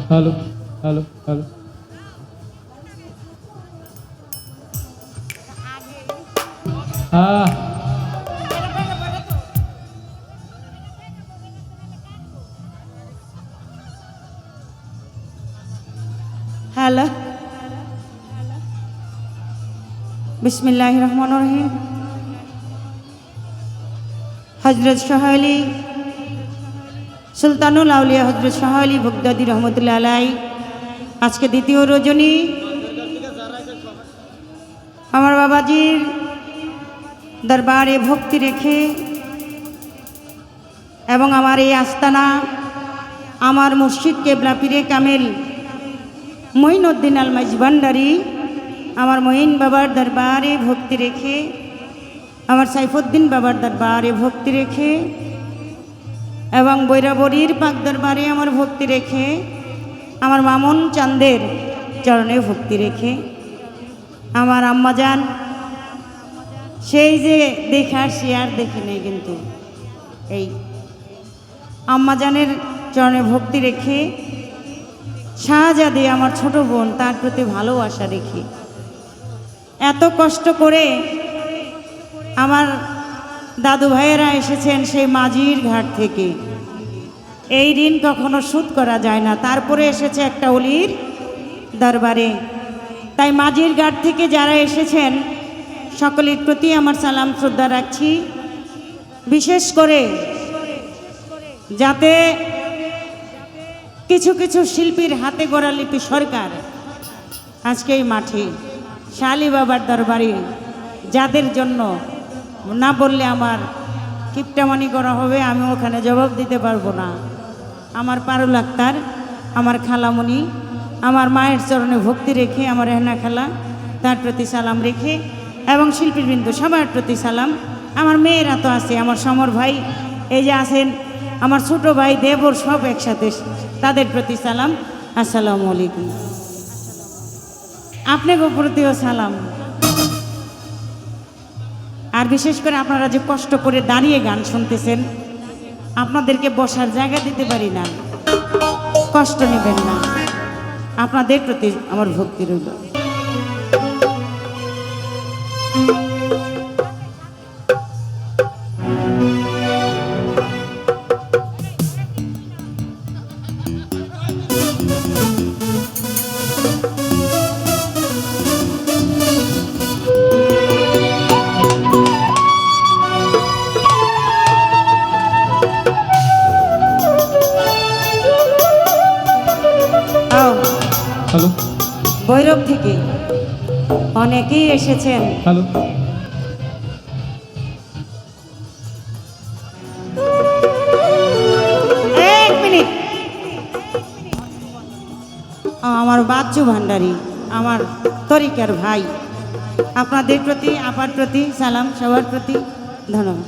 Hello hello hello হ্যাঁ hello বিসমিল্লাহির রহমানির রহিম। হজরত শাহআলী সুলতানুল আউলিয়া হজরত শাহআলী বগদাদী রহমতুল্লাহ আলাইহি আজকে দ্বিতীয় রজনী আমার বাবাজির দরবারে ভক্তি রেখে এবং আমার এই আস্তানা আমার মুর্শিদ কেবলা পীরে কামেল মঈনুদ্দিন আল মাইজভান্ডারী আমার মঈন বাবার দরবারে ভক্তি রেখে আমার সাইফুদ্দিন বাবার দরবারে ভক্তি রেখে এবং বৈরাবরীর পাক দরবারে আমার ভক্তি রেখে আমার মামুন চাঁদের চরণে ভক্তি রেখে আমার আম্মাজান সেই যে দেখার সে আর দেখে নেই, কিন্তু এই আম্মাজানের চরণে ভক্তি রেখে শাহজাদি আমার ছোট বোন তার প্রতি ভালোবাসা রেখে এত কষ্ট করে আমার দাদু ভাইয়েরা এসেছেন সেই মাঝির ঘাট থেকে। এই ঋণ কখনো শোধ করা যায় না, তারপরে এসেছে একটা অলির দরবারে। তাই মাঝির ঘাট থেকে যারা এসেছেন সকলের প্রতি আমার সালাম শ্রদ্ধা রাখছি। বিশেষ করে যাতে কিছু কিছু শিল্পীর হাতে গড়া লিপি সরকার আজকে এই মাঠে শালী বাবার দরবারে যাদের জন্য না বললে আমার কিপটামানি করা হবে, আমি ওখানে জবাব দিতে পারবো না। আমার পারুল আক্তার, আমার খালামণি, আমার মায়ের চরণে ভক্তি রেখে আমার রেহনা খালা তার প্রতি সালাম রেখে এবং শিল্পীবৃন্দ সবার প্রতি সালাম। আমার মেয়েরা তো আছে, আমার সমর ভাই এই যে আছেন, আমার ছোট ভাই দেবর সব একসাথে, তাদের প্রতি সালাম। আসসালামু আলাইকুম। আপনাকে প্রতিও সালাম। আর বিশেষ করে আপনারা যে কষ্ট করে দাঁড়িয়ে গান শুনতেছেন, আপনাদেরকে বসার জায়গা দিতে পারি না, কষ্ট নেবেন না, আপনাদের প্রতি আমার ভক্তি রইল। হ্যালো ভৈরব থেকে অনেকেই এসেছেন। হ্যালো এক মিনিট, আমার বাচ্চু ভান্ডারী, আমার তরিকার ভাই, আপনাদের প্রতি আপার প্রতি সালাম, সবার প্রতি ধন্যবাদ।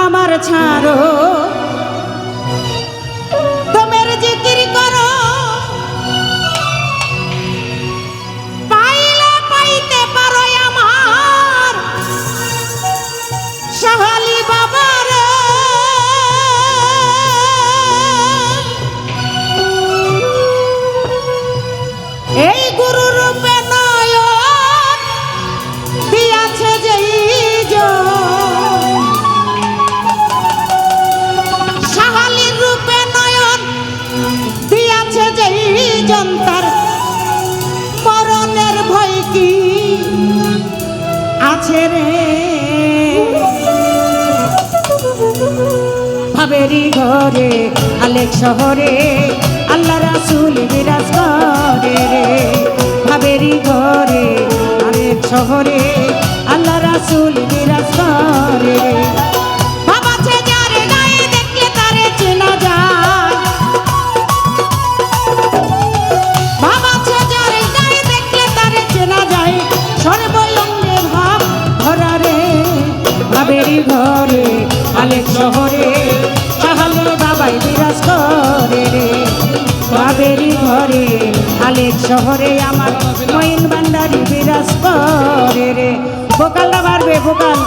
আমার ছাড়ো তোমের জিকির করো, পাইলে পাইতে পারো আমার শাহআলী বাবার। এই গুরু রূপে নয়ন দিয়াছে যেই শাহআলীর রূপে নয়ন দিয়াছে যেই জন্তার, মরণের ভয় কি আছে রে। ভাবেরি ঘরে আলেক শহরে আল্লাহ রাসূল বিরাজ করে রে। ভাবেরি ঘরে আলেক শহরে আল্লাহ রাসূল বিরাজ করে রে। ভাবাছে যারে গায়ে দেখলে তারে চেনা যায়, ভাবাছে যারে গায়ে দেখলে তারে চেনা যায়, সর্বঙ্গে ভাব ভরা রে। ভাবেরি ঘরে আলেক শহরে শাহআলী বাবাই বিরাজ করে রে। ভাবেরি ঘরে আলেক শহরে আমার মঈন ভান্ডারী বিরাজ করে রে। ভোকালটা বাড়বে, ভোকাল।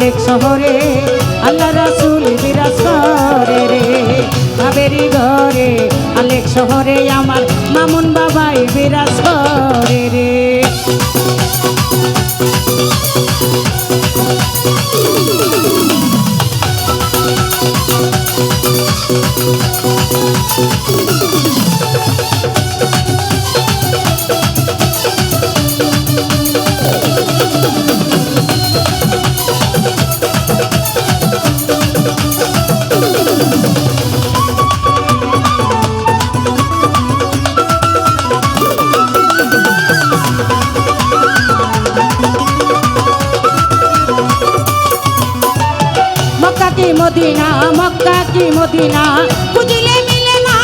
আলেক শহরে আল্লাহ রাসূল বিরাজ করে রে। ভাবেরি ঘরে আলেক শহরে আমার মামুন বাবাই বিরাজ করে রে। মক্কা কি মদিনা খুঁজিলে মিলে না,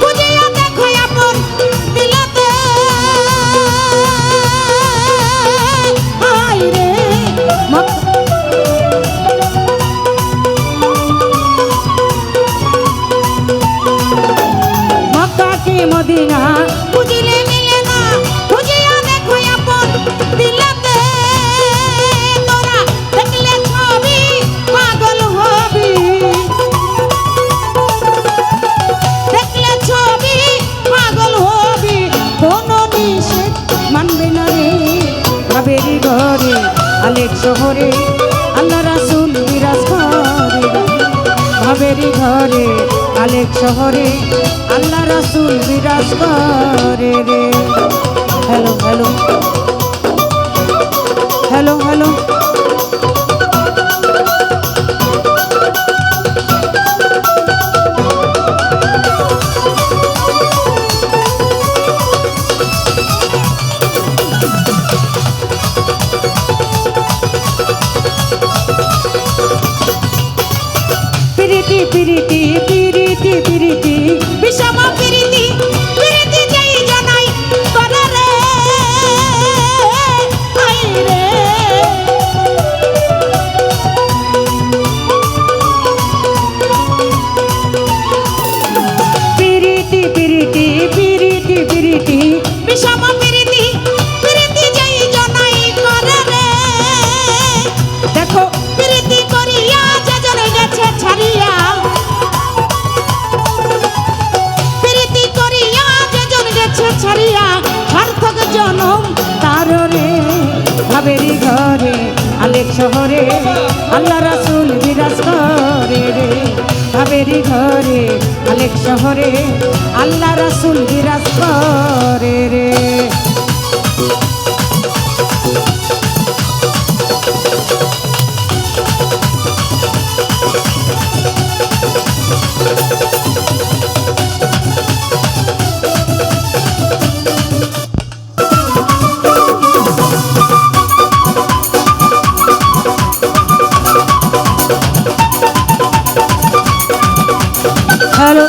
খুঁজিয়া দেখো আপন দিলতে। হায় রে মক্কা কি মদিনা খুঁজিলে মিলে না, খুঁজিয়া দেখো আপন দিলতে। তোরা দেখলে ছবি পাগল হবি, দেখলে ছবি পাগল হবি, কোনো নিষেধ মানবে না রে। ভাবেরি ঘরে আলেক শহরে আল্লাহ রাসূল বিরাজ করে। ভাবেরি ঘরে আলেক শহরে আল্লাহ রাসূল বিরাজ করে রে। হ্যালো হ্যালো হ্যালো হ্যালো পিরিতি পিরিতি পিরিতি পিরিতি বিষম পিরিতি পিরিতি যেই জানাই করে রে। হায় রে পিরিতি পিরিতি পিরিতি পিরিতি বিষম পিরিতি পিরিতি যেই জানাই করে রে। দেখো পিরিতি করিয়া যেজন গেছে ছাড়িয়া, প্রীতি করিয়া যেজন গেছে ছাড়িয়া, সার্থক জনম তার রে। ভাবেরি ঘরে আলেক শহরে আল্লাহ রাসূল বিরাজ করে রে। ভাবেরি ঘরে আলেক শহরে আল্লাহ রাসূল বিরাজ করে রে। হ্যালো